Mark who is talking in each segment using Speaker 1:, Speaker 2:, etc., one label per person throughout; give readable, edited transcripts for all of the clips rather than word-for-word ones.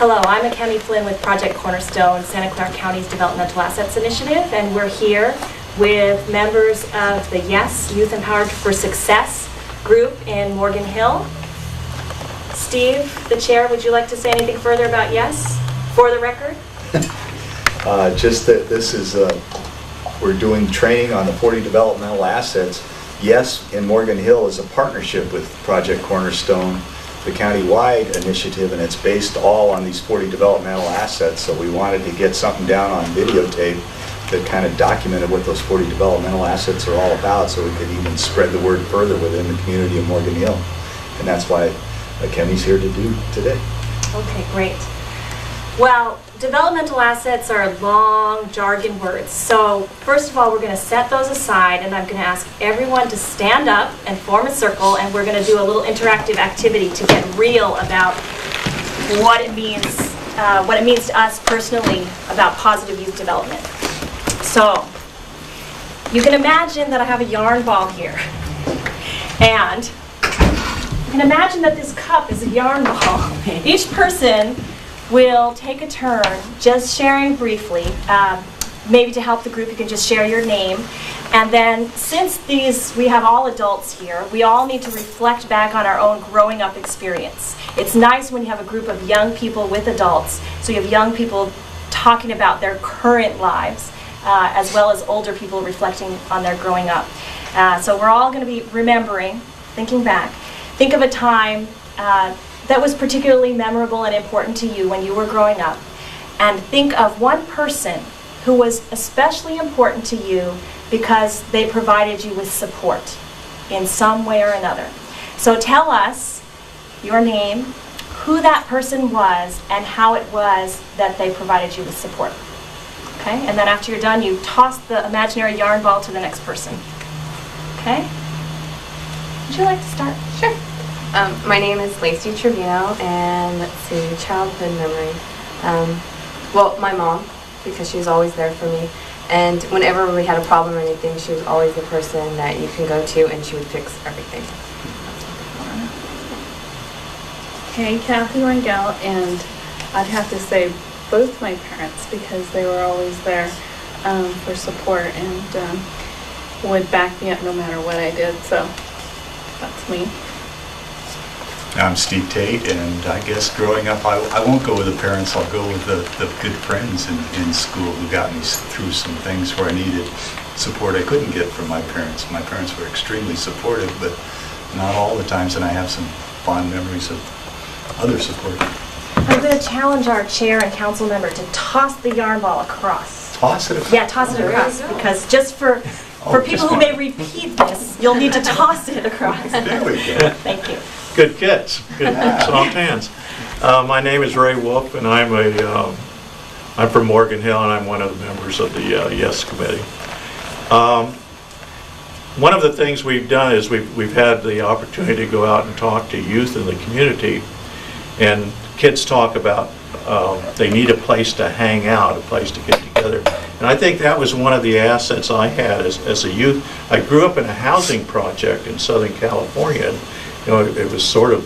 Speaker 1: Hello, I'm Akemi Flynn with Project Cornerstone, Santa Clara County's Developmental Assets Initiative, and we're here with members of the YES, Youth Empowered for Success group in Morgan Hill. Steve, the chair, would you like to say anything further about YES for the record?
Speaker 2: Just that this is, we're doing training on the 40 developmental assets. YES in Morgan Hill is a partnership with Project Cornerstone, the county-wide initiative, and it's based all on these 40 developmental assets. So we wanted to get something down on videotape that kind of documented what those 40 developmental assets are all about, so we could even spread the word further within the community of Morgan Hill. And that's why Akemi's here to do today.
Speaker 1: Okay, great. Well, developmental assets are long jargon words. So first of all, we're going to set those aside, and I'm going to ask everyone to stand up and form a circle, and we're going to do a little interactive activity to get real about what it means to us personally about positive youth development. So you can imagine that I have a yarn ball here, and you can imagine that this cup is a yarn ball. Each person will take a turn just sharing briefly. Maybe to help the group, you can just share your name. And then since we have all adults here, we all need to reflect back on our own growing up experience. It's nice when you have a group of young people with adults, so you have young people talking about their current lives, as well as older people reflecting on their growing up. So we're all going to be remembering, thinking back. Think of a time that was particularly memorable and important to you when you were growing up, and think of one person who was especially important to you because they provided you with support in some way or another. So tell us your name, who that person was, and how it was that they provided you with support. Okay? And then after you're done, you toss the imaginary yarn ball to the next person. Okay? Would you like to start?
Speaker 3: Sure. My name is Lacey Trevino, and let's see, childhood memory. Well, my mom, because she was always there for me, and whenever we had a problem or anything, she was always the person that you can go to, and she would fix everything.
Speaker 4: Hey, Kathy Rangel, and I'd have to say both my parents, because they were always there for support and would back me up no matter what I did, so that's me.
Speaker 5: I'm Steve Tate, and I guess growing up, I won't go with the parents, I'll go with the good friends in school who got me through some things where I needed support I couldn't get from my parents. My parents were extremely supportive, but not all the times, and I have some fond memories of other support.
Speaker 1: I'm going to challenge our chair and council member to toss the yarn ball across.
Speaker 5: Toss it across?
Speaker 1: Yeah, toss it across, because just for people who may repeat this, you'll need to toss it across.
Speaker 5: There we go.
Speaker 1: Thank you.
Speaker 6: Good catch. Good soft hands. My name is Ray Wolf, and I'm from Morgan Hill, and I'm one of the members of the YES committee. One of the things we've done is we've had the opportunity to go out and talk to youth in the community, and kids talk about they need a place to hang out, a place to get together. And I think that was one of the assets I had as a youth. I grew up in a housing project in Southern California. And, you know, it was sort of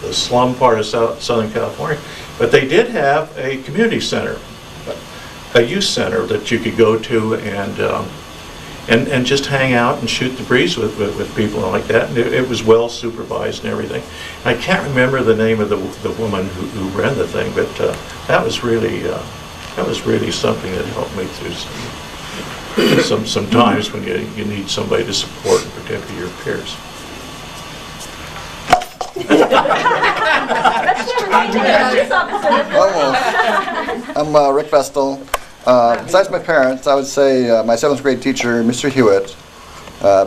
Speaker 6: the slum part of Southern California, but they did have a community center, a youth center that you could go to and just hang out and shoot the breeze with people like that. And it was well supervised and everything. I can't remember the name of the woman who ran the thing, but that was really something that helped me through some times when you need somebody to support, and particularly your peers.
Speaker 7: I'm Rick Vestal. Besides my parents, I would say my 7th grade teacher, Mr. Hewitt,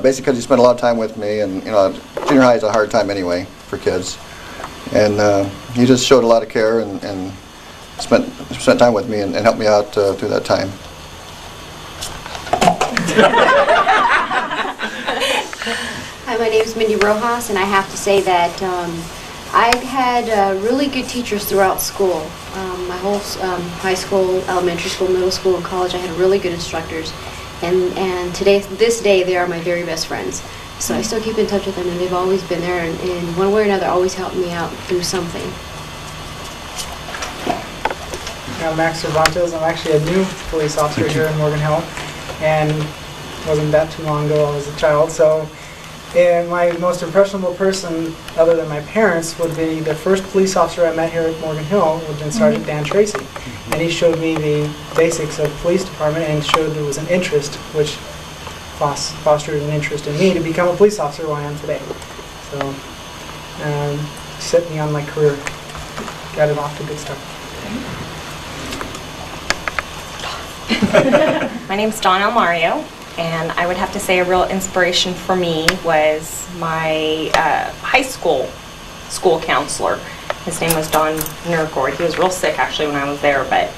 Speaker 7: basically because he spent a lot of time with me, and junior high is a hard time anyway for kids, and he just showed a lot of care and spent time with me and helped me out through that time.
Speaker 8: Hi, my name is Mindy Rojas, and I have to say that I had really good teachers throughout school. My whole high school, elementary school, middle school, and college, I had really good instructors. And this day, they are my very best friends. So I still keep in touch with them, and they've always been there, and in one way or another, always helped me out through something.
Speaker 9: Max Cervantes. I'm actually a new police officer here in Morgan Hill, and wasn't that too long ago. I was a child, so my most impressionable person, other than my parents, would be the first police officer I met here at Morgan Hill, would have been Sergeant Dan Tracy, and he showed me the basics of police department and showed there was an interest, which fostered an interest in me to become a police officer who I am today. So, set me on my career. Got it off to a good start.
Speaker 10: My name's Dawn Almario, and I would have to say a real inspiration for me was my high school counselor. His name was Don Nurgord. He was real sick actually when I was there, but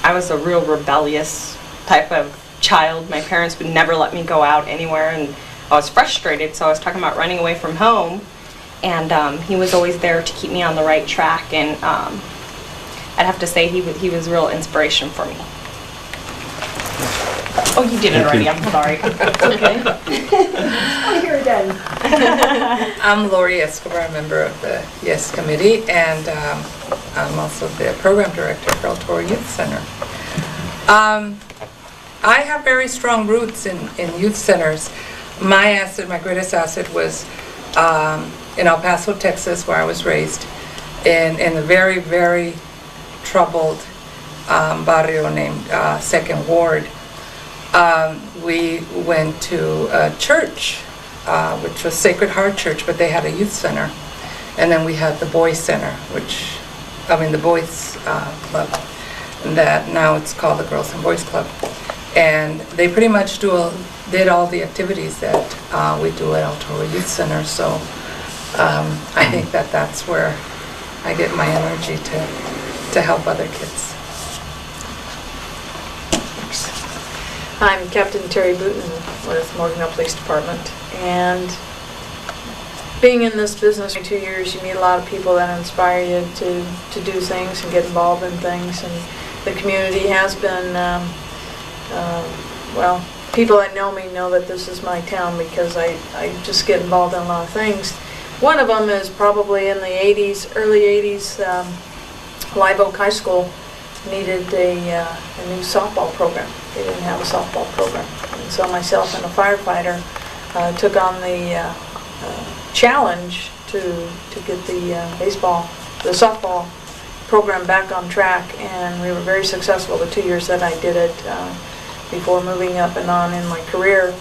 Speaker 10: I was a real rebellious type of child. My parents would never let me go out anywhere, and I was frustrated, so I was talking about running away from home, and he was always there to keep me on the right track, and I'd have to say he was a real inspiration for me. Oh, you did it already. I'm sorry. Okay. Oh, you're done.
Speaker 11: I'm Lori Escobar, a member of the YES Committee, and I'm also the program director for El Toro Youth Center. I have very strong roots in youth centers. My greatest asset was in El Paso, Texas, where I was raised, in a very, very troubled barrio named Second Ward. We went to a church, which was Sacred Heart Church, but they had a youth center. And then we had the Boys Center, the Boys Club, that now it's called the Girls and Boys Club. And they pretty much did all the activities that we do at El Toro Youth Center. So I think that's where I get my energy to help other kids.
Speaker 12: I'm Captain Terry Booten with Morgan Hill Police Department, and being in this business for 2 years, you meet a lot of people that inspire you to do things and get involved in things, and the community has been, people that know me know that this is my town because I just get involved in a lot of things. One of them is probably in the 80s, early 80s, Live Oak High School needed a new softball program. They didn't have a softball program. And so myself and a firefighter took on the challenge to get the softball program back on track, and we were very successful the 2 years that I did it before moving up and on in my career.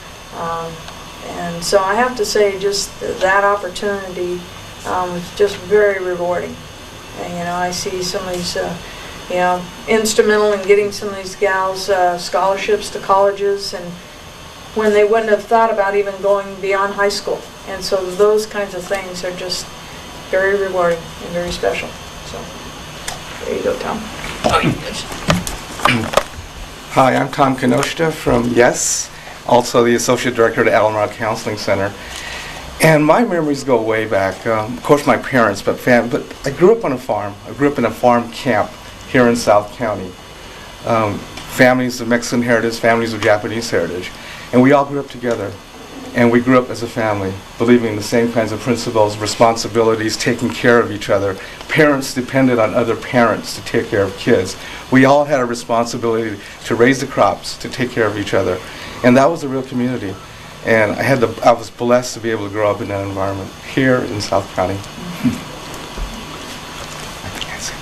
Speaker 12: And so I have to say just that opportunity was just very rewarding. And, I see some of these instrumental in getting some of these gals scholarships to colleges, and when they wouldn't have thought about even going beyond high school. And so those kinds of things are just very rewarding and very special. So there you go, Tom.
Speaker 13: Hi, I'm Tom Kenoshta from YES, also the Associate Director at Alamara Counseling Center. And my memories go way back. Of course, my parents, but I grew up on a farm. I grew up in a farm camp here in South County. Families of Mexican heritage, families of Japanese heritage. And we all grew up together. And we grew up as a family, believing in the same kinds of principles, responsibilities, taking care of each other. Parents depended on other parents to take care of kids. We all had a responsibility to raise the crops, to take care of each other. And that was a real community. And I was blessed to be able to grow up in that environment here in South County.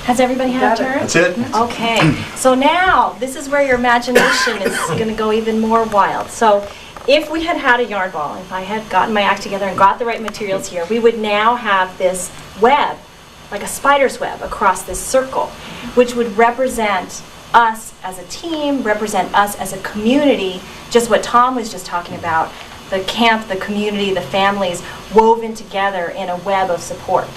Speaker 1: Has everybody had a turn?
Speaker 2: That's it.
Speaker 1: Okay. So now, this is where your imagination is going to go even more wild. So if we had had a yarn ball, if I had gotten my act together and got the right materials here, we would now have this web, like a spider's web, across this circle, which would represent us as a team, represent us as a community, just what Tom was just talking about, the camp, the community, the families woven together in a web of support.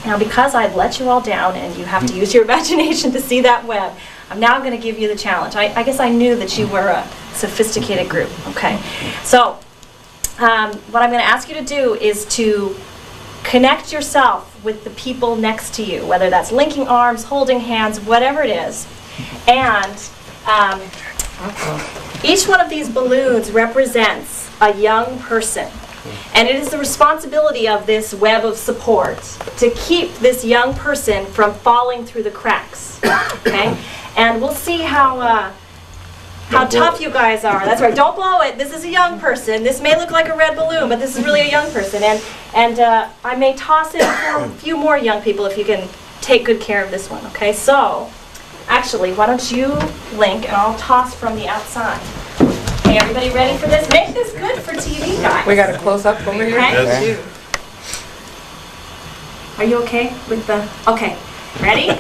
Speaker 1: Now, because I've let you all down and you have to use your imagination to see that web, I'm now going to give you the challenge. I guess I knew that you were a sophisticated group, okay? So, what I'm going to ask you to do is to connect yourself with the people next to you, whether that's linking arms, holding hands, whatever it is. And each one of these balloons represents a young person And it is the responsibility of this web of support to keep this young person from falling through the cracks. Okay? And we'll see how tough you guys are. That's right. Don't blow it. This is a young person. This may look like a red balloon, but this is really a young person. And I may toss in a few more young people if you can take good care of this one. Okay? So, actually, why don't you link and I'll toss from the outside. Okay, everybody ready for this? Make this good for TV, guys.
Speaker 11: We got a close-up over here?
Speaker 1: Okay?
Speaker 6: Yes.
Speaker 1: Are you okay with the... Okay. Ready?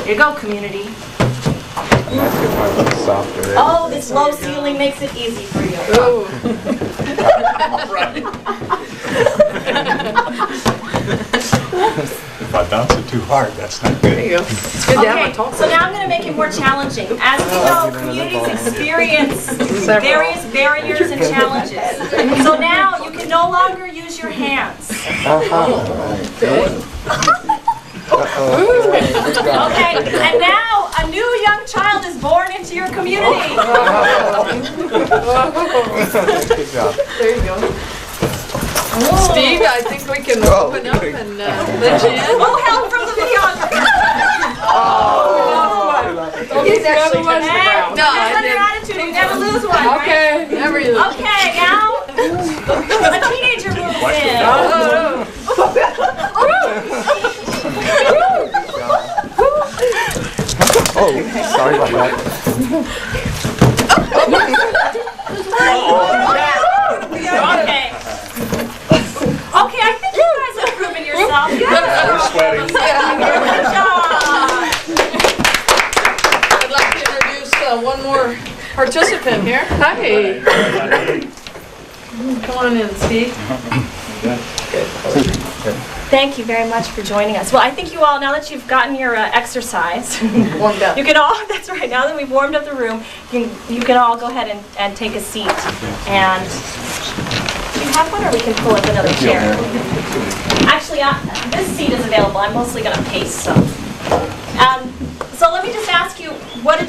Speaker 1: Here you go, community.
Speaker 13: And that's if I was softer there.
Speaker 1: Oh, this low ceiling makes it easy for you.
Speaker 5: If I bounce it too hard, that's not good.
Speaker 11: There you go. It's good to have
Speaker 1: Okay,
Speaker 11: a talk.
Speaker 1: so now I'm going to make it more challenging. As we know, communities experience various barriers and challenges. So now you can no longer use your hands. Okay, and now a new young child is born into your community.
Speaker 13: Good job.
Speaker 11: There you go. Steve, I think we can open up and let you in.
Speaker 1: Oh, help from the videographer.
Speaker 11: He's actually touched the ground.
Speaker 1: No, that's under attitude. You never lose one, right?
Speaker 11: Okay, never lose.
Speaker 1: Okay, now a teenager moves in.
Speaker 13: Oh, sorry about that.
Speaker 1: Okay. Okay, I think you guys have proven yourself.
Speaker 5: We're sweating.
Speaker 1: Good job.
Speaker 12: I'd like to introduce one more participant here. Hi. Come on in, Steve.
Speaker 1: Thank you very much for joining us. Well, I think you all, now that you've gotten your exercise,
Speaker 12: Warmed up.
Speaker 1: you can all, that's right, now that we've warmed up the room, you can all go ahead and take a seat. And do you have one, or we can pull up another chair? Actually, this seat is available. I'm mostly going to pace, so. So let me just ask you, what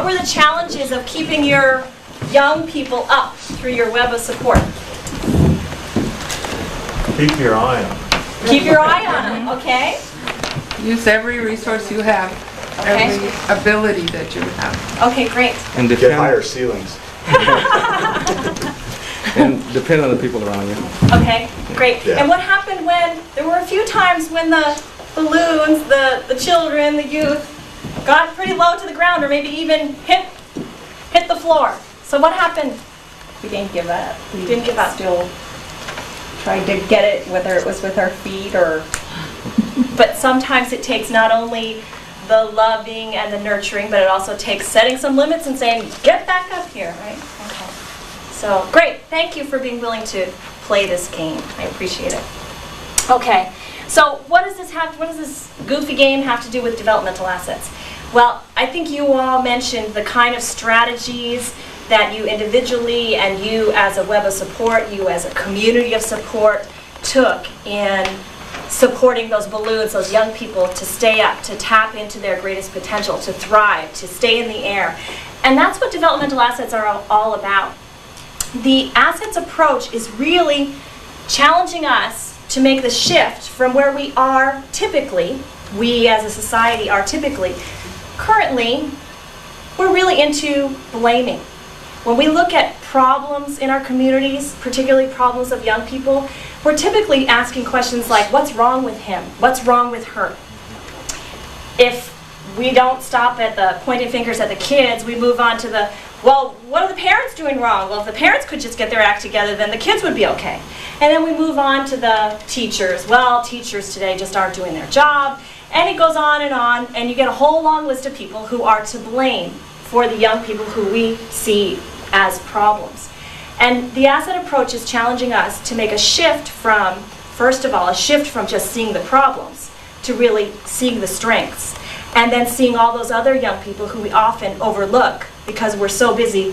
Speaker 1: were the challenges of keeping your young people up through your web of support?
Speaker 6: Keep your eye on.
Speaker 1: Keep your eye on them, okay?
Speaker 11: Use every resource you have,
Speaker 1: Okay.
Speaker 11: every ability that you have.
Speaker 1: Okay, great.
Speaker 13: And
Speaker 2: Get higher ceilings.
Speaker 13: and depend on the people around you.
Speaker 1: Okay, great.
Speaker 2: Yeah.
Speaker 1: And what happened when, there were a few times when the balloons, the children, the youth, got pretty low to the ground, or maybe even hit the floor. So what happened?
Speaker 10: We didn't give up.
Speaker 1: We didn't give up.
Speaker 10: Still tried to get it, whether it was with our feet or...
Speaker 1: But sometimes it takes not only the loving and the nurturing, but it also takes setting some limits and saying, get back up here, right? Okay. So, great. Thank you for being willing to play this game. I appreciate it. Okay. So, what does this goofy game have to do with developmental assets? Well, I think you all mentioned the kind of strategies that you individually and you as a web of support, you as a community of support took in supporting those balloons, those young people to stay up, to tap into their greatest potential, to thrive, to stay in the air. And that's what developmental assets are all about. The assets approach is really challenging us to make the shift from where we are typically, we as a society are typically. Currently, we're really into blaming. When we look at problems in our communities, particularly problems of young people, we're typically asking questions like, what's wrong with him? What's wrong with her? If we don't stop at the pointing fingers at the kids, we move on to the, well, what are the parents doing wrong? Well, if the parents could just get their act together, then the kids would be okay. And then we move on to the teachers. Well, teachers today just aren't doing their job. And it goes on, and you get a whole long list of people who are to blame for the young people who we see as problems. And the asset approach is challenging us to make a shift from, first of all, a shift from just seeing the problems to really seeing the strengths. And then seeing all those other young people who we often overlook because we're so busy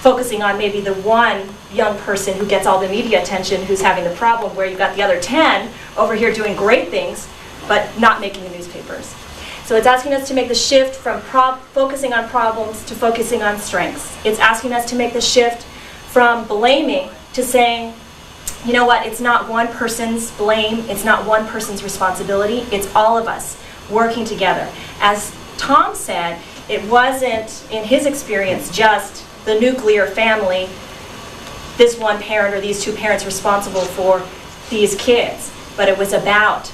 Speaker 1: focusing on maybe the one young person who gets all the media attention who's having the problem, where you've got the other 10 over here doing great things but not making the newspapers. So it's asking us to make the shift from focusing on problems to focusing on strengths. It's asking us to make the shift from blaming to saying, you know what, it's not one person's blame, it's not one person's responsibility, it's all of us working together. As Tom said, it wasn't, in his experience, just the nuclear family, this one parent or these two parents responsible for these kids, but it was about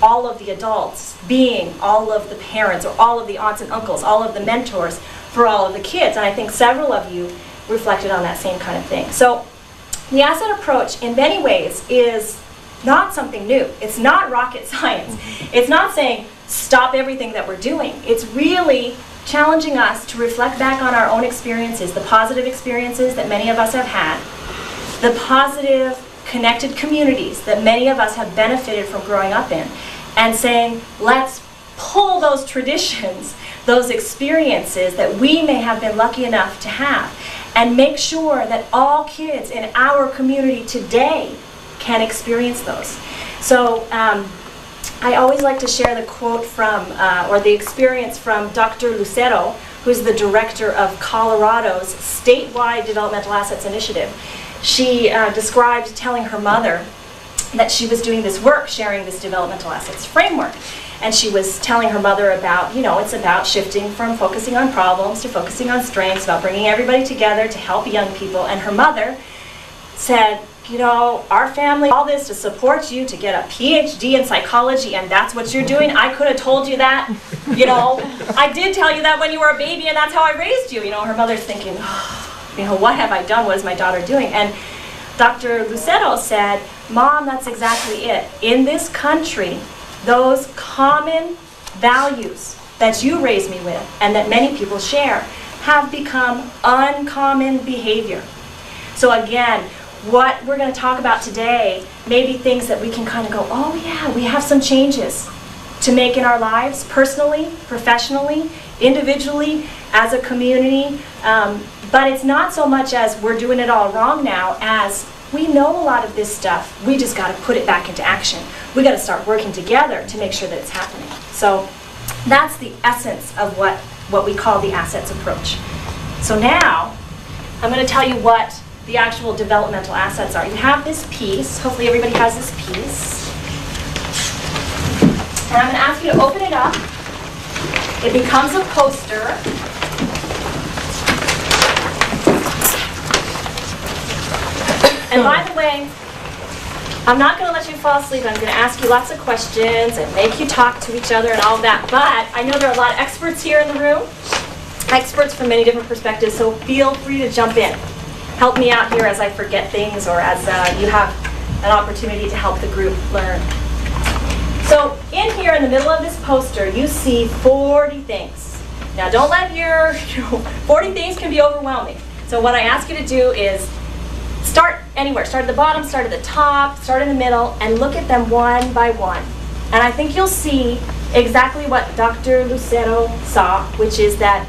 Speaker 1: all of the adults being all of the parents, or all of the aunts and uncles, all of the mentors for all of the kids. And I think several of you reflected on that same kind of thing. So the asset approach in many ways is not something new. It's not rocket science. It's not saying stop everything that we're doing. It's really challenging us to reflect back on our own experiences, the positive experiences that many of us have had, the positive connected communities that many of us have benefited from growing up in, and saying, let's pull those traditions, those experiences that we may have been lucky enough to have, and make sure that all kids in our community today can experience those. So I always like to share the quote from, or the experience from Dr. Lucero, who's the director of Colorado's statewide developmental assets initiative. She described telling her mother that she was doing this work, sharing this developmental assets framework. And she was telling her mother about, you know, it's about shifting from focusing on problems to focusing on strengths, about bringing everybody together to help young people. And her mother said, you know, our family, all this to support you to get a PhD in psychology, and that's what you're doing. I could have told you that. You know, I did tell you that when you were a baby, and that's how I raised you. You know, her mother's thinking, oh, you know, what have I done? What is my daughter doing? And Dr. Lucero said, Mom, that's exactly it. In this country, those common values that you raised me with and that many people share have become uncommon behavior. So again, what we're going to talk about today may be things that we can kind of go, oh yeah, we have some changes to make in our lives, personally, professionally, individually, as a community. But it's not so much as we're doing it all wrong now, as we know a lot of this stuff. We just got to put it back into action. We got to start working together to make sure that it's happening. So that's the essence of what we call the assets approach. So now I'm going to tell you what the actual developmental assets are. You have this piece. Hopefully everybody has this piece. And I'm going to ask you to open it up. It becomes a poster. And by the way, I'm not going to let you fall asleep. I'm going to ask you lots of questions and make you talk to each other and all of that. But I know there are a lot of experts here in the room, experts from many different perspectives, so feel free to jump in. Help me out here as I forget things, or as you have an opportunity to help the group learn. So in here in the middle of this poster, you see 40 things. Now don't let your 40 things can be overwhelming. So what I ask you to do is start anywhere. Start at the bottom, start at the top, start in the middle, and look at them one by one. And I think you'll see exactly what Dr. Lucero saw, which is that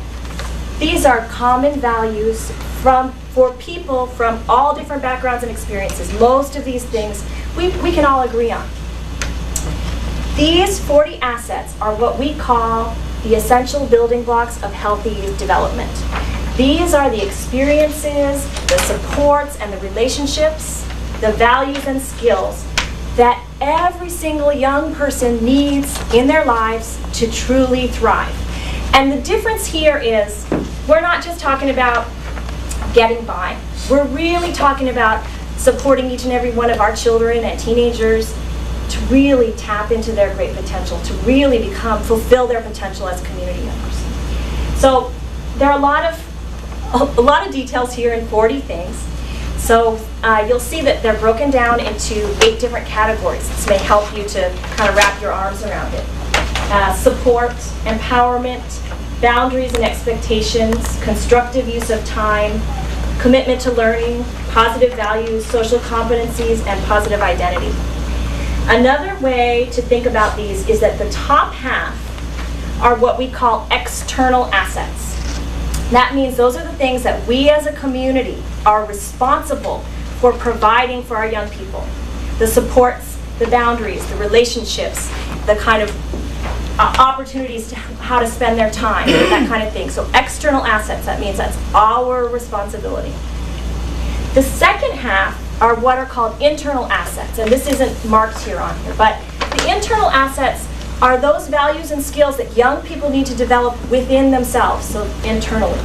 Speaker 1: these are common values for people from all different backgrounds and experiences. Most of these things we can all agree on. These 40 assets are what we call the essential building blocks of healthy youth development. These are the experiences, the supports, and the relationships, the values and skills that every single young person needs in their lives to truly thrive. And the difference here is we're not just talking about getting by. We're really talking about supporting each and every one of our children and teenagers to really tap into their great potential, to really fulfill their potential as community members. So there are a lot of details here in 40 things. So you'll see that they're broken down into 8 different categories. This may help you to kind of wrap your arms around it. Support, empowerment, boundaries and expectations, constructive use of time, commitment to learning, positive values, social competencies, and positive identity. Another way to think about these is that the top half are what we call external assets. That means those are the things that we as a community are responsible for providing for our young people. The supports, the boundaries, the relationships, the kind of opportunities to how to spend their time, that kind of thing. So external assets, that means that's our responsibility. The second half are what are called internal assets. And this isn't marked here on here, but the internal assets are those values and skills that young people need to develop within themselves, so internally.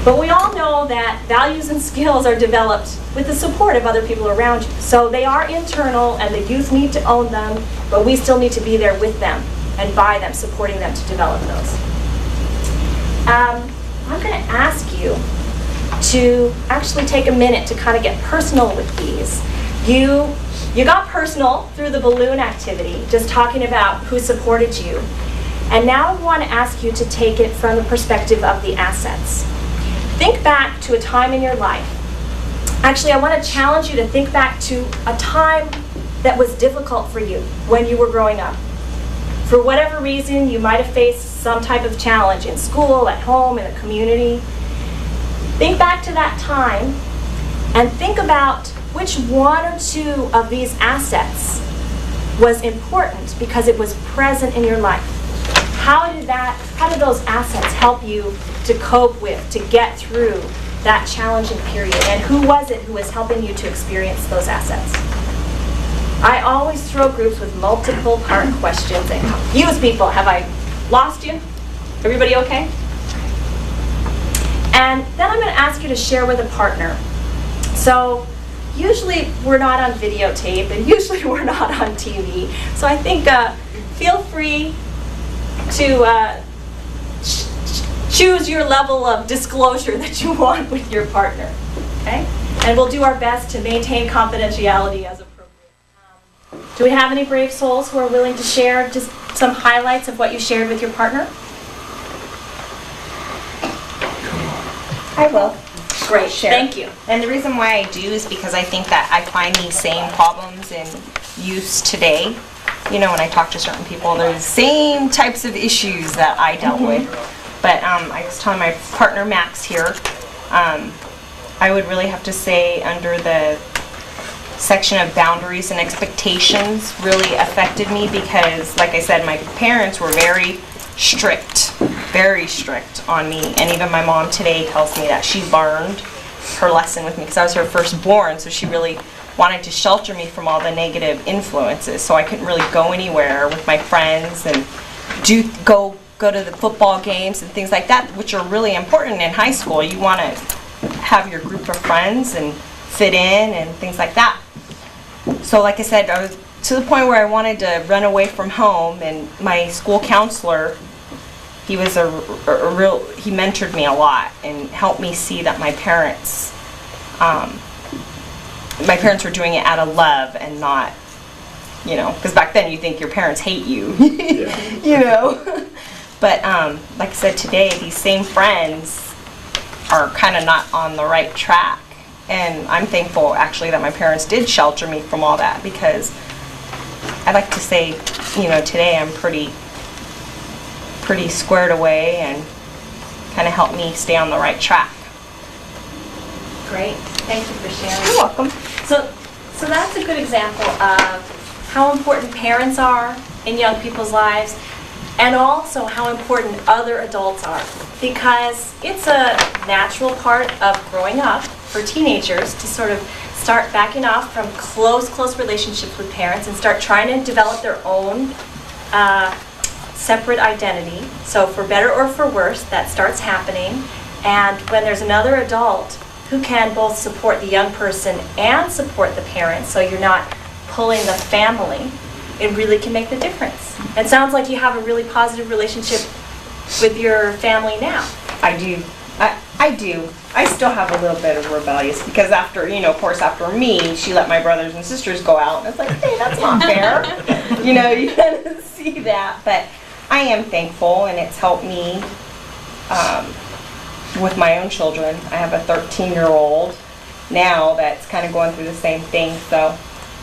Speaker 1: But we all know that values and skills are developed with the support of other people around you. So they are internal and the youth need to own them, but we still need to be there with them and by them, supporting them to develop those. I'm going to ask you to actually take a minute to kind of get personal with these. You got personal through the balloon activity, just talking about who supported you. And now I want to ask you to take it from the perspective of the assets. Think back to a time in your life. Actually, I want to challenge you to think back to a time that was difficult for you when you were growing up. For whatever reason, you might have faced some type of challenge in school, at home, in the community. Think back to that time and think about which one or two of these assets was important because it was present in your life. How did those assets help you to cope with, to get through that challenging period? And who was it who was helping you to experience those assets? I always throw groups with multiple part questions and confuse people. Have I lost you? Everybody okay? And then I'm going to ask you to share with a partner. So usually we're not on videotape and usually we're not on TV. So I think feel free to choose your level of disclosure that you want with your partner, okay? And we'll do our best to maintain confidentiality as appropriate. Do we have any brave souls who are willing to share just some highlights of what you shared with your partner?
Speaker 10: I will.
Speaker 1: Great,
Speaker 10: Share.
Speaker 1: thank you.
Speaker 10: And the reason why I do is because I think that I find these same problems in youth today. You know, when I talk to certain people, they're the same types of issues that I dealt with. But I was telling my partner Max here, I would really have to say under the section of boundaries and expectations really affected me because, like I said, my parents were very strict on me. And even my mom today tells me that she learned her lesson with me because I was her firstborn, so she really wanted to shelter me from all the negative influences. So I couldn't really go anywhere with my friends and go to the football games and things like that, which are really important in high school. You want to have your group of friends and fit in and things like that. So like I said, I was to the point where I wanted to run away from home, and my school counselor, he was he mentored me a lot and helped me see that my parents were doing it out of love and not, you know, because back then you think your parents hate you, you know. But like I said, today these same friends are kind of not on the right track. And I'm thankful actually that my parents did shelter me from all that, because I like to say, you know, today I'm pretty squared away and kind of helped me stay on the right track.
Speaker 1: Great, thank you for sharing.
Speaker 10: You're welcome.
Speaker 1: So that's a good example of how important parents are in young people's lives, and also how important other adults are, because it's a natural part of growing up for teenagers to sort of start backing off from close relationships with parents and start trying to develop their own separate identity. So for better or for worse, that starts happening. And when there's another adult who can both support the young person and support the parents, so you're not pulling the family, it really can make the difference. It sounds like you have a really positive relationship with your family now.
Speaker 10: I do. I do. I still have a little bit of rebellious, because after, you know, of course, after me, she let my brothers and sisters go out. And it's like, hey, that's not fair. You know, you kind of see that. But I am thankful, and it's helped me with my own children. I have a 13-year-old now that's kind of going through the same thing. So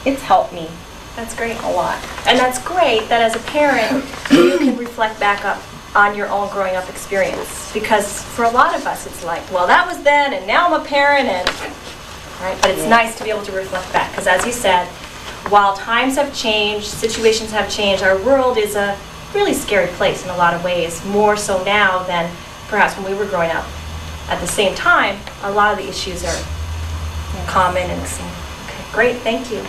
Speaker 10: it's helped me.
Speaker 1: That's great. A lot. And that's great that as a parent, you can reflect back up on your own growing up experience. Because for a lot of us, it's like, well, that was then, and now I'm a parent, and right? But it's nice to be able to reflect back, because as you said, while times have changed, situations have changed, our world is a really scary place in a lot of ways, more so now than perhaps when we were growing up. At the same time, a lot of the issues are common and the same. Great, thank you.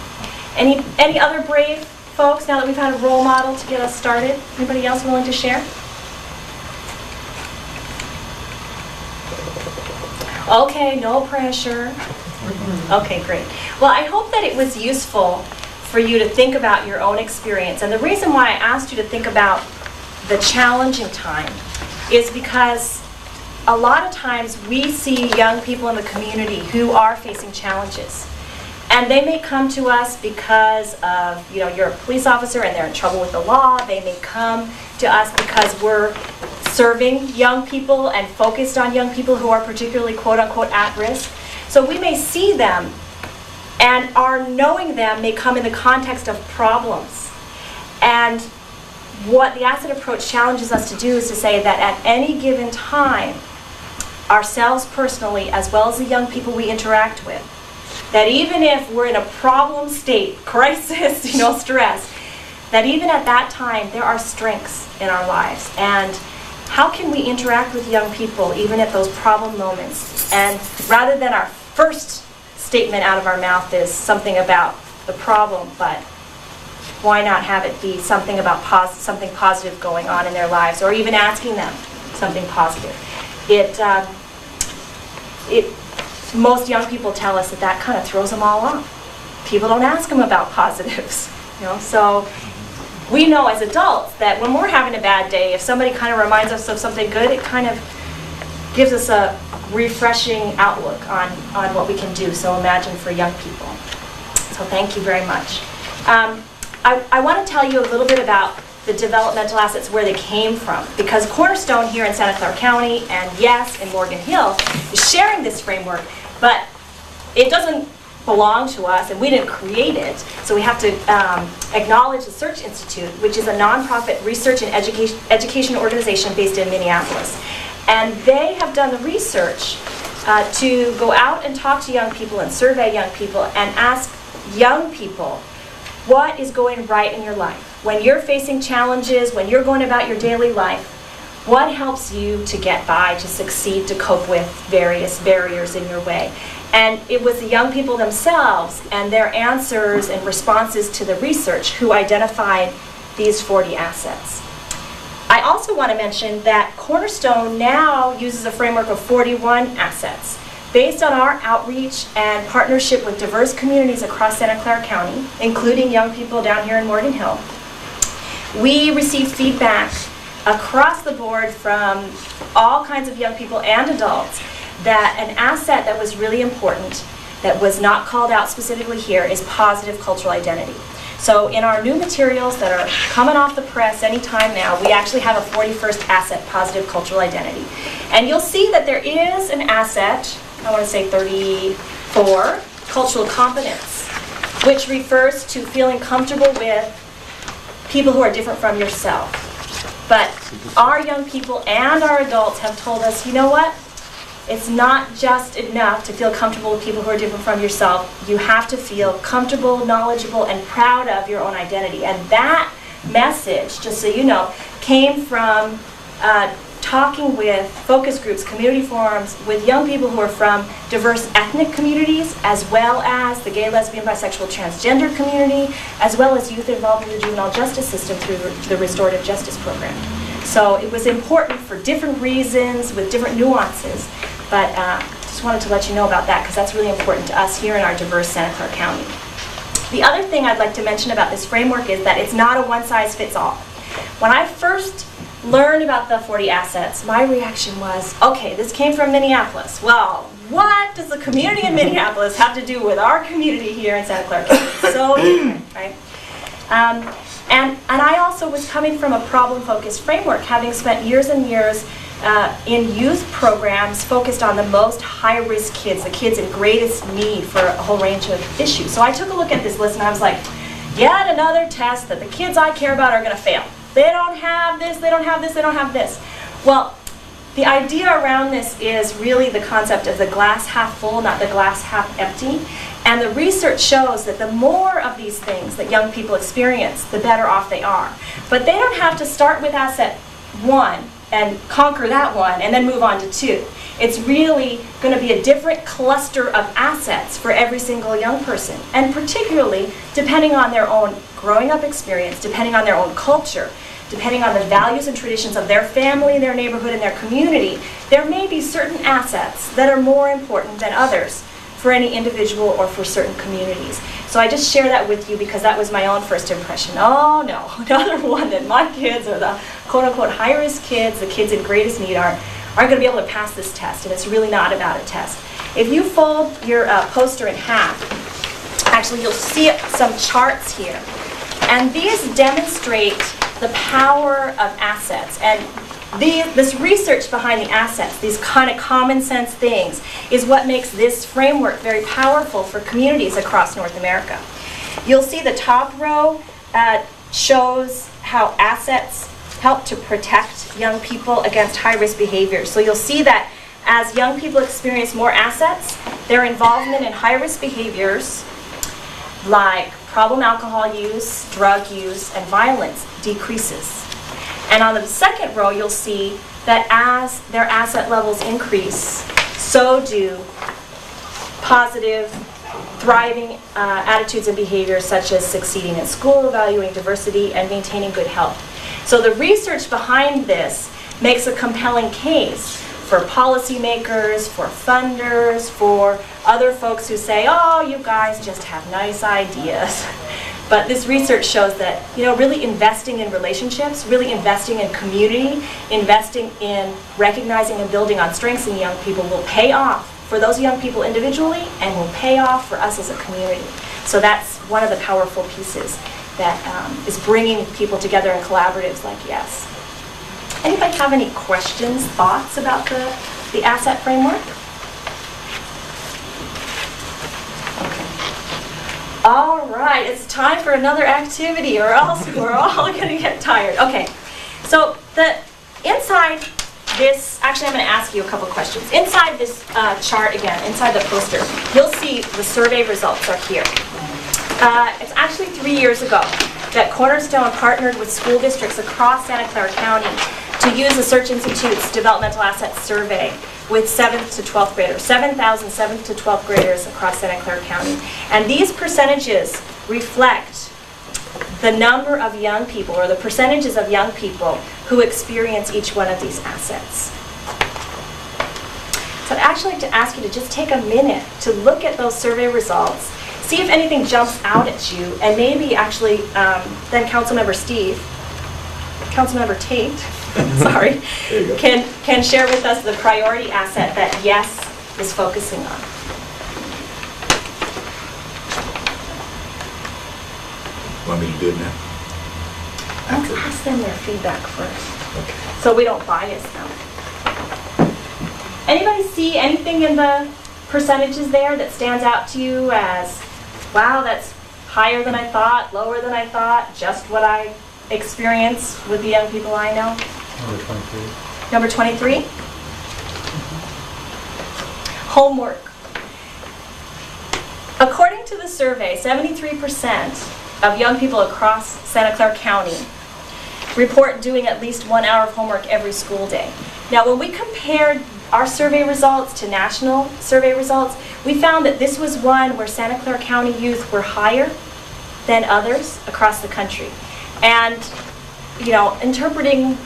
Speaker 1: Any other brave folks now that we've had a role model to get us started? Anybody else willing to share? Okay, no pressure. Okay, great. Well, I hope that it was useful for you to think about your own experience. And the reason why I asked you to think about the challenging time is because a lot of times we see young people in the community who are facing challenges. And they may come to us because of, you're a police officer and they're in trouble with the law. They may come to us because we're serving young people and focused on young people who are particularly quote-unquote at risk. So we may see them, and our knowing them may come in the context of problems. And what the asset approach challenges us to do is to say that at any given time, ourselves personally, as well as the young people we interact with, that even if we're in a problem state, crisis, stress, that even at that time, there are strengths in our lives. And how can we interact with young people even at those problem moments? And rather than our first statement out of our mouth is something about the problem, but why not have it be something about something positive going on in their lives, or even asking them something positive? Most young people tell us that kind of throws them all off. People don't ask them about positives, So we know as adults that when we're having a bad day, if somebody kind of reminds us of something good, it kind of gives us a refreshing outlook on what we can do. So imagine for young people. So thank you very much. I want to tell you a little bit about the developmental assets, where they came from, because Cornerstone here in Santa Clara County, and yes, in Morgan Hill, is sharing this framework, but it doesn't belong to us, and we didn't create it. So we have to acknowledge the Search Institute, which is a nonprofit research and education organization based in Minneapolis. And they have done the research to go out and talk to young people and survey young people and ask young people, what is going right in your life? When you're facing challenges, when you're going about your daily life, what helps you to get by, to succeed, to cope with various barriers in your way? And it was the young people themselves and their answers and responses to the research who identified these 40 assets. I also want to mention that Cornerstone now uses a framework of 41 assets. Based on our outreach and partnership with diverse communities across Santa Clara County, including young people down here in Morgan Hill, we receive feedback across the board from all kinds of young people and adults that an asset that was really important, that was not called out specifically here, is positive cultural identity. So in our new materials that are coming off the press anytime now, we actually have a 41st asset, positive cultural identity. And you'll see that there is an asset, I want to say 34, cultural competence, which refers to feeling comfortable with people who are different from yourself. But our young people and our adults have told us, you know what? It's not just enough to feel comfortable with people who are different from yourself. You have to feel comfortable, knowledgeable, and proud of your own identity. And that message, just so you know, came from talking with focus groups, community forums, with young people who are from diverse ethnic communities, as well as the gay, lesbian, bisexual, transgender community, as well as youth involved in the juvenile justice system through the restorative justice program. So it was important for different reasons, with different nuances, but just wanted to let you know about that, because that's really important to us here in our diverse Santa Clara County. The other thing I'd like to mention about this framework is that it's not a one-size-fits-all. When I first learned about the 40 assets, my reaction was, okay, this came from Minneapolis. Well, what does the community in Minneapolis have to do with our community here in Santa Clara County? It's so different, right? And I also was coming from a problem-focused framework, having spent years and years in youth programs focused on the most high-risk kids, the kids in greatest need for a whole range of issues. So I took a look at this list and I was like, yet another test that the kids I care about are going to fail. They don't have this, they don't have this, they don't have this. Well, the idea around this is really the concept of the glass half full, not the glass half empty. And the research shows that the more of these things that young people experience, the better off they are. But they don't have to start with asset 1 and conquer that one and then move on to 2. It's really going to be a different cluster of assets for every single young person, and particularly depending on their own growing up experience, depending on their own culture, depending on the values and traditions of their family, their neighborhood, and their community. There may be certain assets that are more important than others for any individual or for certain communities. So I just share that with you because that was my own first impression. Oh no, another one that my kids are the quote-unquote high-risk kids, the kids in greatest need aren't going to be able to pass this test, and it's really not about a test. If you fold your poster in half, actually you'll see some charts here, and these demonstrate the power of assets. And this research behind the assets, these kind of common sense things, is what makes this framework very powerful for communities across North America. You'll see the top row shows how assets help to protect young people against high-risk behaviors. So you'll see that as young people experience more assets, their involvement in high-risk behaviors like problem alcohol use, drug use, and violence decreases. And on the second row, you'll see that as their asset levels increase, so do positive, thriving attitudes and behaviors such as succeeding in school, valuing diversity, and maintaining good health. So the research behind this makes a compelling case for policymakers, for funders, for other folks who say, oh, you guys just have nice ideas. But this research shows that, really investing in relationships, really investing in community, investing in recognizing and building on strengths in young people will pay off for those young people individually and will pay off for us as a community. So that's one of the powerful pieces that is bringing people together in collaboratives like YES. Anybody have any questions, thoughts about the asset framework? All right, it's time for another activity or else we're all going to get tired. Okay, so inside this, actually I'm going to ask you a couple questions. Inside this chart again, inside the poster, you'll see the survey results are here. It's actually 3 years ago that Cornerstone partnered with school districts across Santa Clara County to use the Search Institute's Developmental Assets Survey with 7th to 12th graders, 7,000 7th to 12th graders across Santa Clara County. And these percentages reflect the number of young people, or the percentages of young people who experience each one of these assets. So I'd actually like to ask you to just take a minute to look at those survey results, see if anything jumps out at you, and maybe actually then Councilmember Tate, sorry, can share with us the priority asset that YES is focusing on.
Speaker 2: Want me to do it now?
Speaker 1: Let's ask them their feedback first,
Speaker 2: Okay.
Speaker 1: so we don't bias them. Anybody see anything in the percentages there that stands out to you as, wow, that's higher than I thought, lower than I thought, just what I experience with the young people I know?
Speaker 14: Number 23.
Speaker 1: Number 23? Homework. According to the survey, 73% of young people across Santa Clara County report doing at least 1 hour of homework every school day. Now, when we compared our survey results to national survey results, we found that this was one where Santa Clara County youth were higher than others across the country. And, interpreting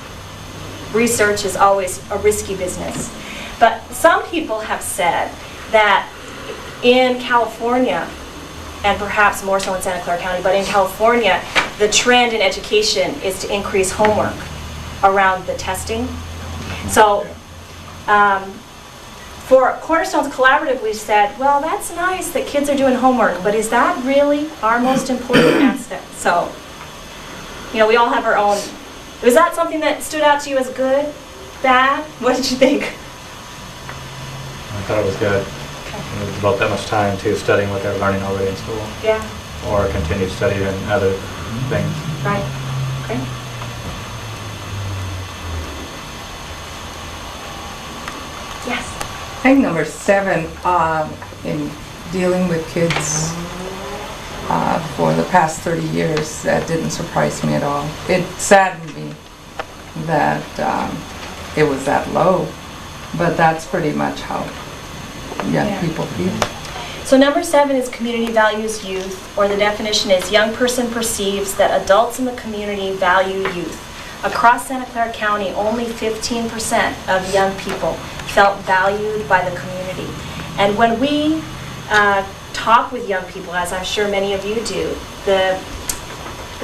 Speaker 1: research is always a risky business. But some people have said that in California, and perhaps more so in Santa Clara County, but in California, the trend in education is to increase homework around the testing. So for Cornerstone's collaborative, we said, well, that's nice that kids are doing homework, but is that really our most important asset? So, we all have our own. Was that something that stood out to you as good, bad? What did you think?
Speaker 14: I thought it was good. It was about that much time to studying what they're learning already in school.
Speaker 1: Yeah.
Speaker 14: Or continued study in other things.
Speaker 1: Right. Okay. Yes.
Speaker 11: I think number 7, in dealing with kids for the past 30 years, that didn't surprise me at all. It saddened me that it was that low. But that's pretty much how young
Speaker 1: Yeah.
Speaker 11: people feel.
Speaker 1: So number 7 is community values youth, or the definition is young person perceives that adults in the community value youth. Across Santa Clara County, only 15% of young people felt valued by the community. And when we talk with young people, as I'm sure many of you do, the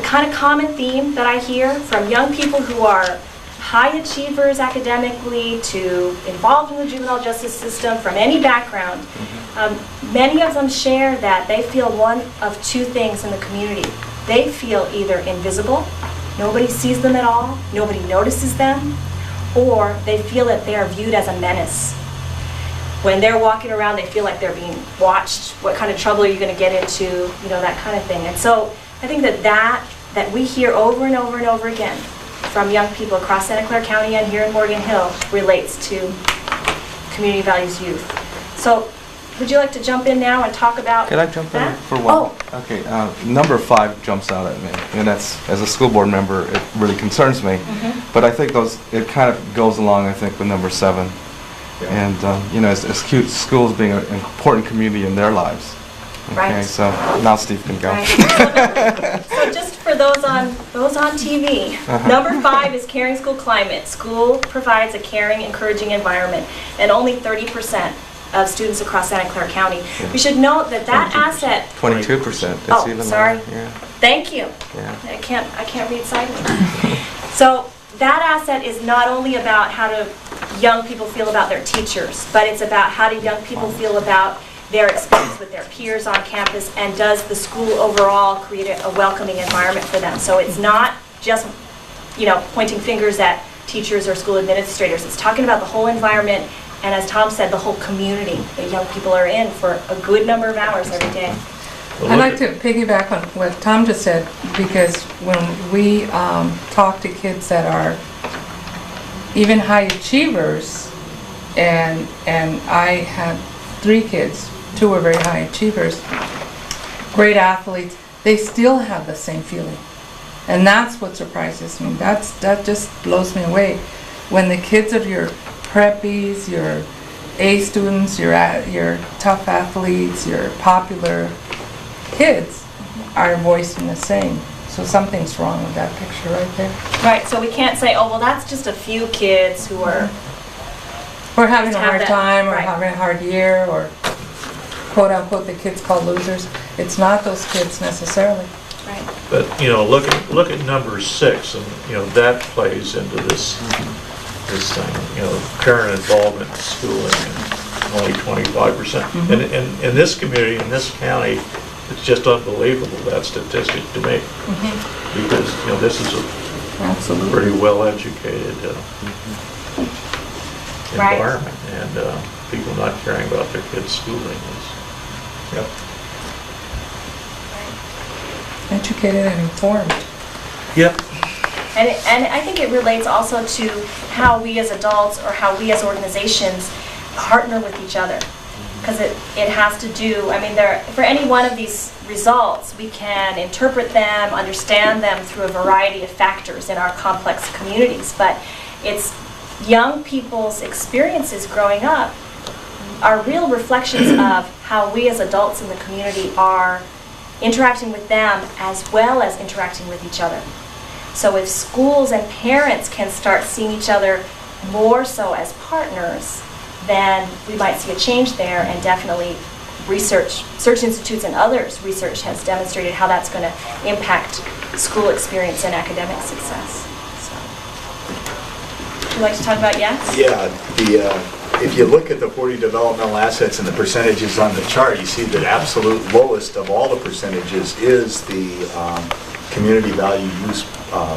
Speaker 1: kind of common theme that I hear from young people who are high achievers academically to involved in the juvenile justice system from any background, many of them share that they feel one of two things in the community. They feel either invisible, nobody sees them at all, nobody notices them, or they feel that they are viewed as a menace. When they're walking around, they feel like they're being watched. What kind of trouble are you going to get into? You know, that kind of thing. And so I think that we hear over and over and over again from young people across Santa Clara County and here in Morgan Hill relates to community values youth. So would you like to jump in now and talk about
Speaker 15: Can I jump in
Speaker 1: that?
Speaker 15: for one?
Speaker 1: Oh.
Speaker 15: Okay, number 5 jumps out at me, and that's, as a school board member, it really concerns me. But I think it kind of goes along, I think, with number 7. And, you know, as cute schools being an important community in their lives. Okay,
Speaker 1: Right.
Speaker 15: so now Steve can go.
Speaker 1: Right. So just for those on TV, number 5 is caring school climate. School provides a caring, encouraging environment, and only 30% of students across Santa Clara County.
Speaker 15: Yeah.
Speaker 1: We should note that
Speaker 15: 22%.
Speaker 1: asset.
Speaker 15: 22%. That's even
Speaker 1: sorry.
Speaker 15: lower. Yeah.
Speaker 1: Thank you.
Speaker 15: Yeah.
Speaker 1: I can't read sideways. So that asset is not only about how do young people feel about their teachers, but it's about how do young people feel about their experience with their peers on campus, and does the school overall create a welcoming environment for them. So it's not just, you know, pointing fingers at teachers or school administrators. It's talking about the whole environment, and as Tom said, the whole community that young people are in for a good number of hours every day.
Speaker 11: I'd like to piggyback on what Tom just said, because when we talk to kids that are even high achievers, and I had 3 kids, 2 were very high achievers, great athletes, they still have the same feeling. And that's what surprises me. That just blows me away. When the kids of your preppies, your A students, your tough athletes, your popular kids are voicing the same. So something's wrong with that picture right there.
Speaker 1: Right, so we can't say, oh, well, that's just a few kids who are...
Speaker 11: Or having a
Speaker 1: have
Speaker 11: hard
Speaker 1: that-
Speaker 11: time, or
Speaker 1: right.
Speaker 11: having a hard year, or quote unquote the kids called losers. It's not those kids necessarily.
Speaker 1: Right.
Speaker 6: But, you know, look at number 6, and, you know, that plays into this thing, you know, parent involvement in schooling, and only 25%. And in this community, in this county, it's just unbelievable, that statistic to me. Because, you know, this is a pretty well-educated environment, and people not caring about their kids' schooling is,
Speaker 11: Educated and informed.
Speaker 6: Yep.
Speaker 1: And I think it relates also to how we as adults, or how we as organizations partner with each other. Because it has to do, I mean, for any one of these results, we can interpret them, understand them through a variety of factors in our complex communities. But it's young people's experiences growing up are real reflections of how we as adults in the community are interacting with them as well as interacting with each other. So if schools and parents can start seeing each other more so as partners, then we might see a change there. And definitely Search Institutes and others, research has demonstrated how that's going to impact school experience and academic success. So, would you like to talk about yes?
Speaker 2: Yeah, if you look at the 40 developmental assets and the percentages on the chart, you see that absolute lowest of all the percentages is the community value use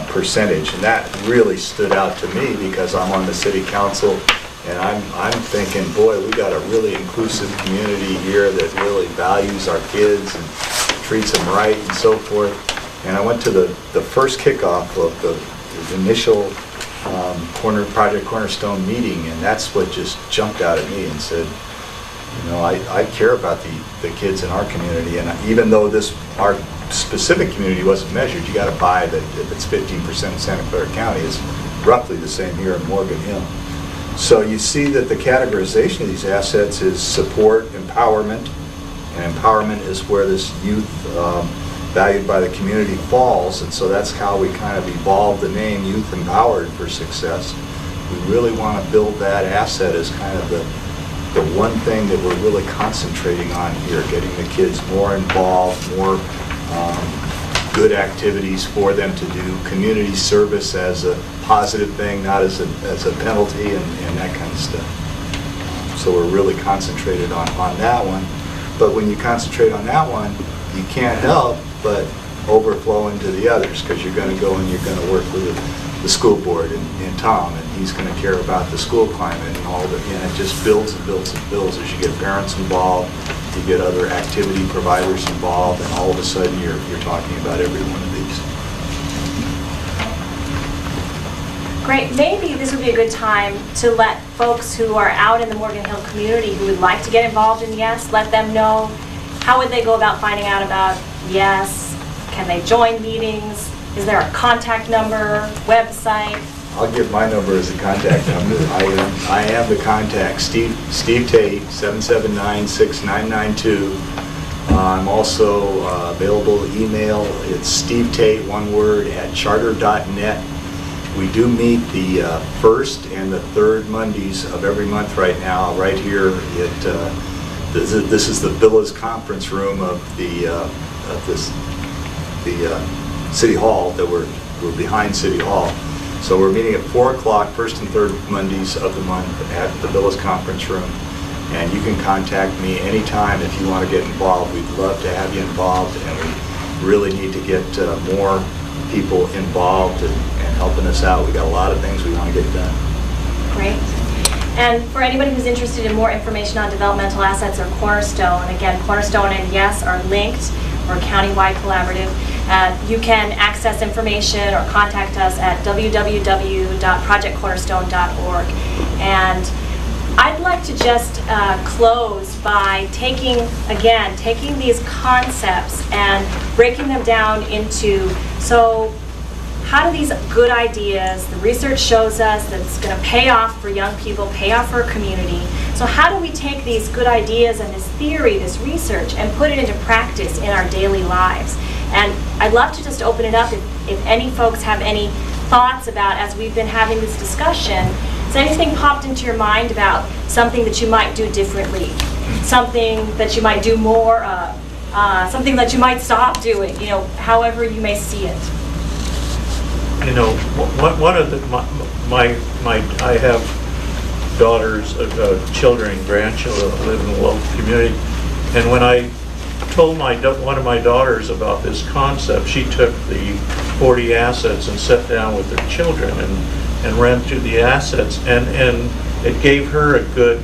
Speaker 2: percentage. And that really stood out to me because I'm on the city council, and I'm thinking, boy, we got a really inclusive community here that really values our kids and treats them right and so forth. And I went to the first kickoff of the initial Project Cornerstone meeting, and that's what just jumped out at me and said, you know, I care about the kids in our community, and even though our specific community wasn't measured, you got to buy that if it's 15% in Santa Clara County, it's roughly the same here in Morgan Hill. So you see that the categorization of these assets is support, empowerment, and empowerment is where this youth valued by the community falls, and so that's how we kind of evolved the name Youth Empowered for Success. We really want to build that asset as kind of the one thing that we're really concentrating on here, getting the kids more involved, more good activities for them to do, community service as a positive thing, not as a penalty, and that kind of stuff. So we're really concentrated on that one. But when you concentrate on that one, you can't help but overflow into the others, because you're going to go and you're going to work with the school board and Tom, and he's going to care about the school climate and all that, and it just builds and builds and builds as you get parents involved, you get other activity providers involved, and all of a sudden you're talking about every one of these.
Speaker 1: Great. Maybe this would be a good time to let folks who are out in the Morgan Hill community who would like to get involved in YES, let them know how would they go about finding out about YES. Can they join meetings? Is there a contact number, website?
Speaker 2: I'll give my number as a contact number. I am the contact, Steve Tate, 779-6992. I'm also available email. It's Steve Tate, one word, @charter.net. We do meet the first and the third Mondays of every month right now, right here at this is the Villas Conference Room of the City Hall. That we're behind City Hall. So we're meeting at 4 o'clock, first and third Mondays of the month at the Villas Conference Room. And you can contact me anytime if you want to get involved. We'd love to have you involved, and we really need to get more people involved and helping us out. We got a lot of things we want to get done.
Speaker 1: Great. And for anybody who's interested in more information on developmental assets or Cornerstone, again, Cornerstone and YES are linked. We're a countywide collaborative. You can access information or contact us at www.projectcornerstone.org. And I'd like to just close by taking these concepts and breaking them down into, so how do these good ideas, the research shows us that it's going to pay off for young people, pay off for our community. So how do we take these good ideas and this theory, this research, and put it into practice in our daily lives? And I'd love to just open it up if any folks have any thoughts about, as we've been having this discussion, has anything popped into your mind about something that you might do differently, something that you might do more of, something that you might stop doing, however you may see it?
Speaker 6: One of I have daughters, children, grandchildren who live in the local community, and when I told one of my daughters about this concept, she took the 40 assets and sat down with her children and ran through the assets, and it gave her a good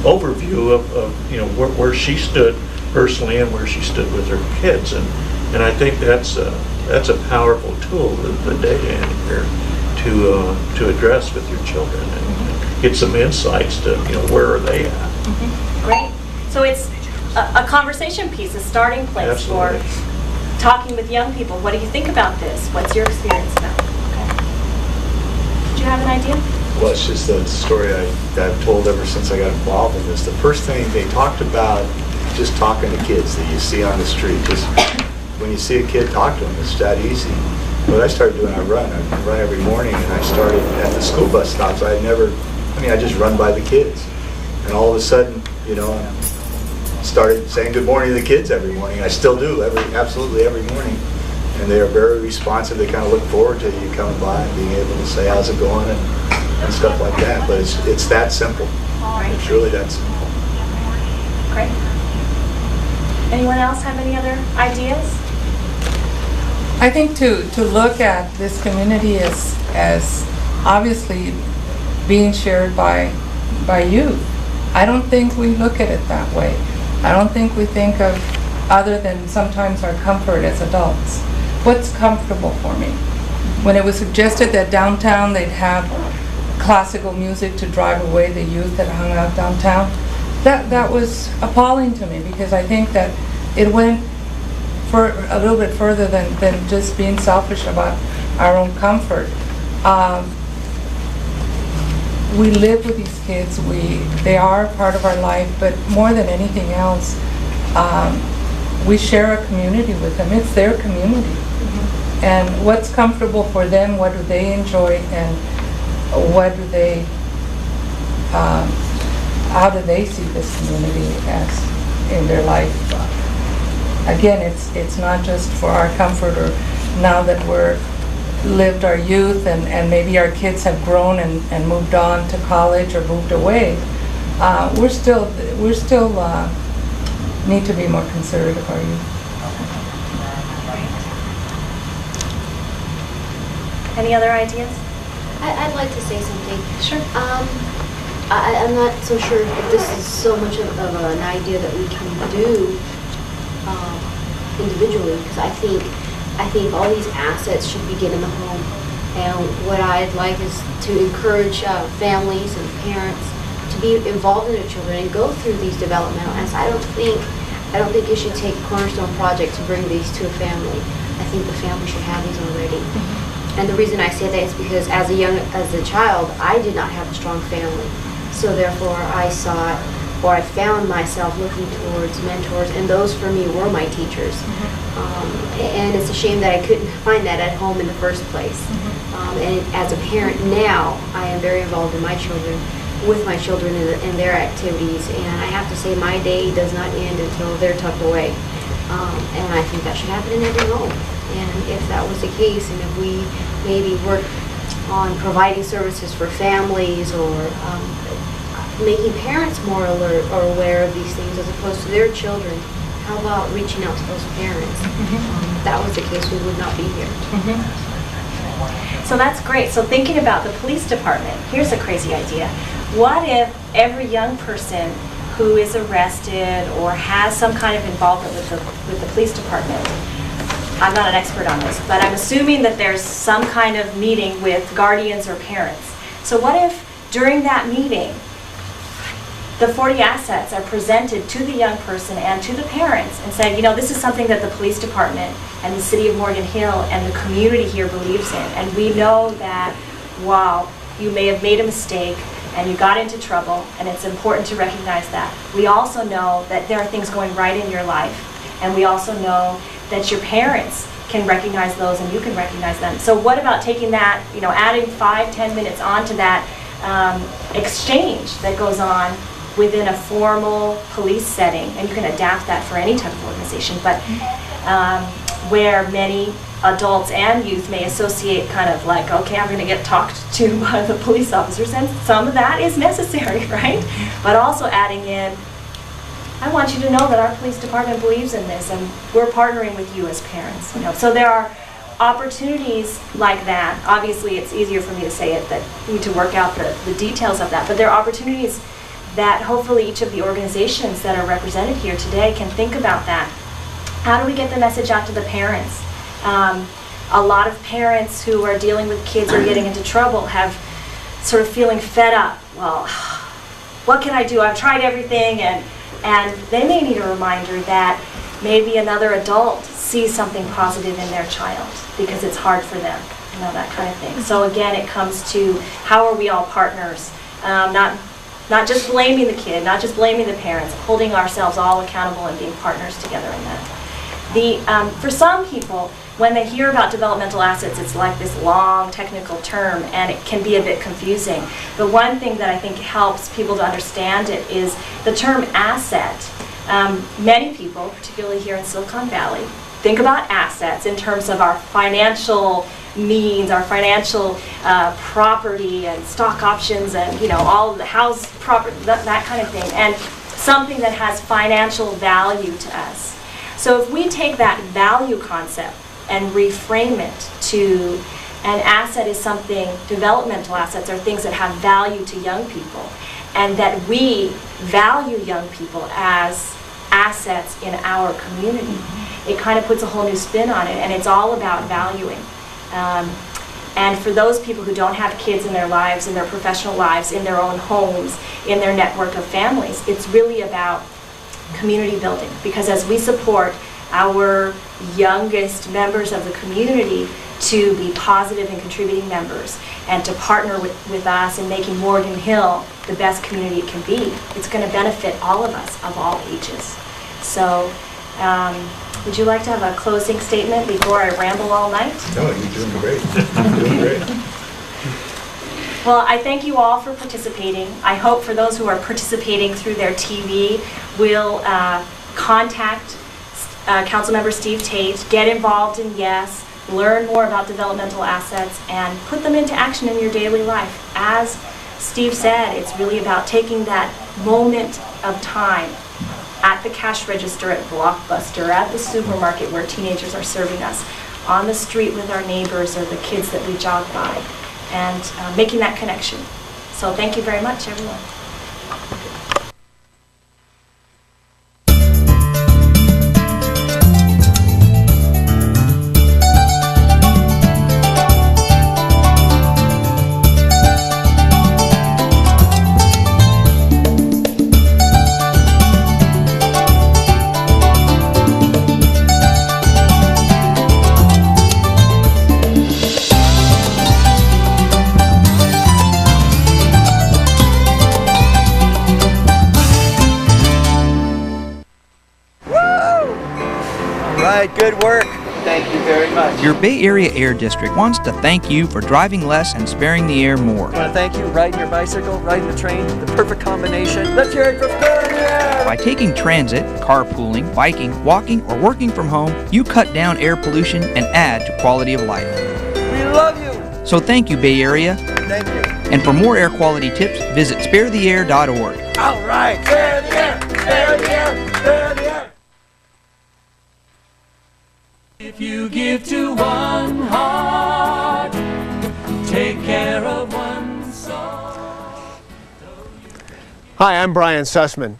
Speaker 6: overview of where she stood personally and where she stood with her kids, and I think that's a powerful tool, the data in here, to address with your children and get some insights to where are they at.
Speaker 1: Mm-hmm. Great. So it's a conversation piece, a starting place. Absolutely. For talking with young people. What do you think about this? What's your experience about it? Okay. Did you have an idea?
Speaker 2: Well, it's just the story I've told ever since I got involved in this. The first thing they talked about, just talking to kids that you see on the street. Just when you see a kid, talk to them. It's that easy. What I started doing, I run every morning, and I started at the school bus stops. I just run by the kids. And all of a sudden, I started saying good morning to the kids every morning. I still do, absolutely every morning. And they are very responsive. They kind of look forward to you coming by and being able to say, how's it going, and stuff like that. But it's that simple. It's really that simple.
Speaker 1: Great. Anyone else have any other ideas?
Speaker 11: I think to look at this community as obviously being shared by youth. I don't think we look at it that way. I don't think we think of, other than sometimes our comfort as adults. What's comfortable for me? When it was suggested that downtown they'd have classical music to drive away the youth that hung out downtown, that was appalling to me, because I think that it went for a little bit further than just being selfish about our own comfort. we live with these kids. They are part of our life, but more than anything else, we share a community with them. It's their community. And what's comfortable for them, what do they enjoy, and what do they, how do they see this community as in their life? Again, it's not just for our comfort, or now that we're lived our youth and maybe our kids have grown and moved on to college or moved away, we're still need to be more considerate of our youth.
Speaker 1: Any other ideas?
Speaker 8: I'd like to say something.
Speaker 1: Sure.
Speaker 8: I'm not so sure if this is so much of an idea that we can do individually, because I think all these assets should begin in the home. And what I'd like is to encourage families and parents to be involved in their children and go through these developmental assets. I don't think you should take Cornerstone Project to bring these to a family. I think the family should have these already. And the reason I say that is because as a child, I did not have a strong family. So therefore, I found myself looking towards mentors, and those for me were my teachers. And it's a shame that I couldn't find that at home in the first place. And as a parent now, I am very involved in my children, with my children in their activities. And I have to say, my day does not end until they're tucked away. And I think that should happen in every home. And if that was the case, and if we maybe work on providing services for families, or making parents more alert or aware of these things as opposed to their children, how about reaching out to those parents? If that was the case, we would not be here.
Speaker 1: So that's great. So thinking about the police department, here's a crazy idea. What if every young person who is arrested or has some kind of involvement with the police department, I'm not an expert on this, but I'm assuming that there's some kind of meeting with guardians or parents. So what if during that meeting, the 40 assets are presented to the young person and to the parents and said, you know, this is something that the police department and the city of Morgan Hill and the community here believes in. And we know that while you may have made a mistake and you got into trouble, and it's important to recognize that, we also know that there are things going right in your life. And we also know that your parents can recognize those and you can recognize them. So what about taking that, you know, adding 5-10 minutes onto that exchange that goes on within a formal police setting, and you can adapt that for any type of organization, but where many adults and youth may associate kind of like, okay, I'm going to get talked to by the police officers, and some of that is necessary, right? But also adding in, I want you to know that our police department believes in this, and we're partnering with you as parents. You know, so there are opportunities like that. Obviously, it's easier for me to say it, that we need to work out the details of that, but there are opportunities that hopefully each of the organizations that are represented here today can think about that. How do we get the message out to the parents? A lot of parents who are dealing with kids who are getting into trouble have sort of feeling fed up. Well, what can I do? I've tried everything, and they may need a reminder that maybe another adult sees something positive in their child because it's hard for them, you know, that kind of thing. So again, it comes to how are we all partners? Not just blaming the kid, not just blaming the parents, holding ourselves all accountable and being partners together in that. For some people, when they hear about developmental assets, it's like this long technical term, and it can be a bit confusing. The one thing that I think helps people to understand it is the term asset. Many people, particularly here in Silicon Valley, think about assets in terms of our financial means, our financial property and stock options, and you know, all of the house property, that kind of thing, and something that has financial value to us. So if we take that value concept and reframe it to an asset is something, developmental assets are things that have value to young people, and that we value young people as assets in our community, it kind of puts a whole new spin on it, and it's all about valuing. And for those people who don't have kids in their lives, in their professional lives, in their own homes, in their network of families, it's really about community building. Because as we support our youngest members of the community to be positive and contributing members and to partner with us in making Morgan Hill the best community it can be. It's going to benefit all of us of all ages. So would you like to have a closing statement before I ramble all night?
Speaker 2: No, you're doing great. You're doing great.
Speaker 1: Well, I thank you all for participating. I hope for those who are participating through their TV will contact Councilmember Steve Tate, get involved in YES, learn more about developmental assets, and put them into action in your daily life. As Steve said, it's really about taking that moment of time at the cash register at Blockbuster, at the supermarket where teenagers are serving us, on the street with our neighbors or the kids that we jog by, and making that connection. So thank you very much, everyone.
Speaker 16: Good work. Thank you very much.
Speaker 17: Your Bay Area Air District wants to thank you for driving less and sparing the air more.
Speaker 16: I want to thank you, riding your bicycle, riding the train, the perfect combination. Let's hear it for sparing the air!
Speaker 17: By taking transit, carpooling, biking, walking, or working from home, you cut down air pollution and add to quality of life.
Speaker 16: We love you!
Speaker 17: So thank you, Bay Area.
Speaker 16: Thank you.
Speaker 17: And for more air quality tips, visit sparetheair.org.
Speaker 16: All right, spare the air, spare the air, spare the air.
Speaker 18: If you give to one heart, take care of one soul.
Speaker 19: Hi, I'm Brian Sussman.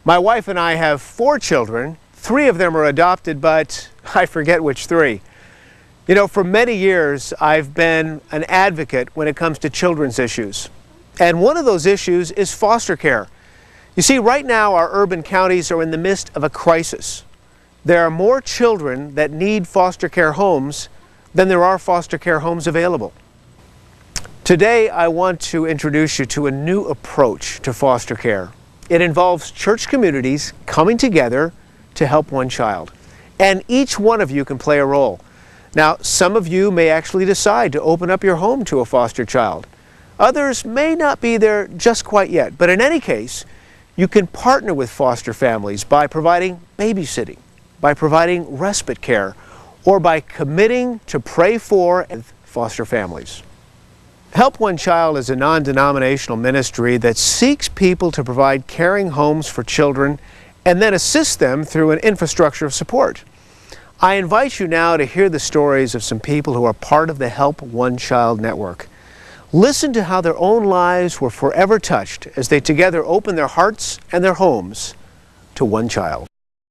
Speaker 19: My wife and I have 4 children. 3 of them are adopted, but I forget which 3. You know, for many years, I've been an advocate when it comes to children's issues. And one of those issues is foster care. You see, right now, our urban counties are in the midst of a crisis. There are more children that need foster care homes than there are foster care homes available. Today, I want to introduce you to a new approach to foster care. It involves church communities coming together to help one child. And each one of you can play a role. Now, some of you may actually decide to open up your home to a foster child. Others may not be there just quite yet. But in any case, you can partner with foster families by providing babysitting, by providing respite care, or by committing to pray for foster families. Help One Child is a non-denominational ministry that seeks people to provide caring homes for children and then assist them through an infrastructure of support. I invite you now to hear the stories of some people who are part of the Help One Child network. Listen to how their own lives were forever touched as they together open their hearts and their homes to one child.